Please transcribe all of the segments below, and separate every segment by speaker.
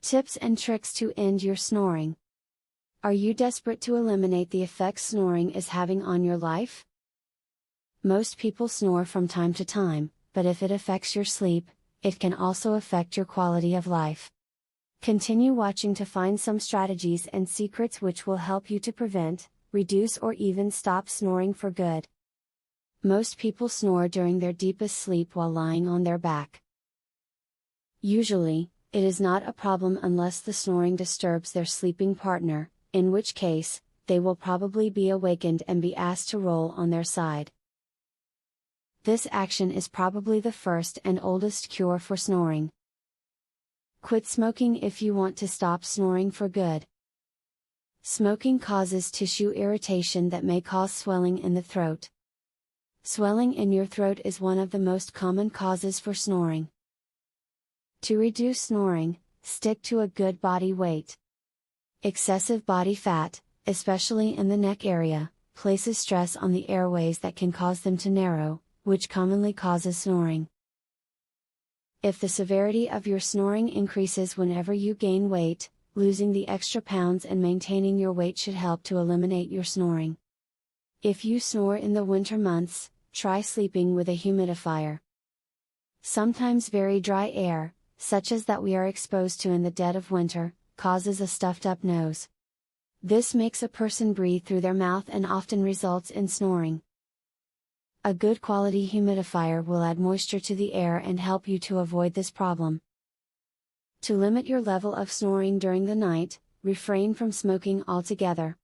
Speaker 1: Tips and tricks to end your snoring. Are you desperate to eliminate the effects snoring is having on your life? Most people snore from time to time, but if it affects your sleep, it can also affect your quality of life. Continue watching to find some strategies and secrets which will help you to prevent, reduce, or even stop snoring for good. Most people snore during their deepest sleep while lying on their back. Usually, it is not a problem unless the snoring disturbs their sleeping partner, in which case, they will probably be awakened and be asked to roll on their side. This action is probably the first and oldest cure for snoring. Quit smoking if you want to stop snoring for good. Smoking causes tissue irritation that may cause swelling in the throat. Swelling in your throat is one of the most common causes for snoring. To reduce snoring, stick to a good body weight. Excessive body fat, especially in the neck area, places stress on the airways that can cause them to narrow, which commonly causes snoring. If the severity of your snoring increases whenever you gain weight, losing the extra pounds and maintaining your weight should help to eliminate your snoring. If you snore in the winter months, try sleeping with a humidifier. Sometimes very dry air, such as that we are exposed to in the dead of winter, causes a stuffed up nose. This makes a person breathe through their mouth and often results in snoring. A good quality humidifier will add moisture to the air and help you to avoid this problem. To limit your level of snoring during the night, refrain from smoking altogether.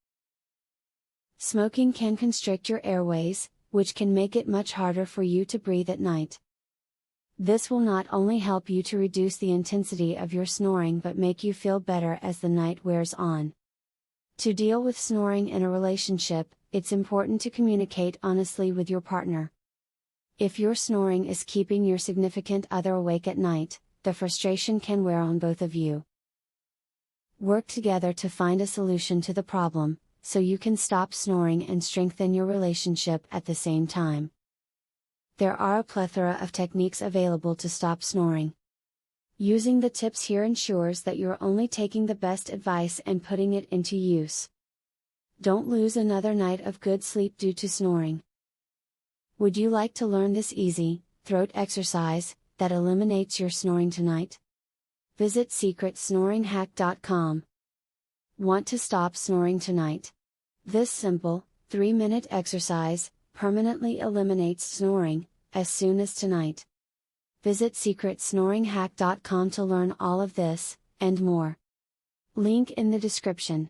Speaker 1: Smoking can constrict your airways, which can make it much harder for you to breathe at night. This will not only help you to reduce the intensity of your snoring but make you feel better as the night wears on. To deal with snoring in a relationship, it's important to communicate honestly with your partner. If your snoring is keeping your significant other awake at night, the frustration can wear on both of you. Work together to find a solution to the problem, so you can stop snoring and strengthen your relationship at the same time. There are a plethora of techniques available to stop snoring. Using the tips here ensures that you're only taking the best advice and putting it into use. Don't lose another night of good sleep due to snoring. Would you like to learn this easy, throat exercise, that eliminates your snoring tonight? Visit secretsnoringhack.com. Want to stop snoring tonight? This simple, 3-minute exercise, permanently eliminates snoring, as soon as tonight. Visit secretsnoringhack.com to learn all of this, and more. Link in the description.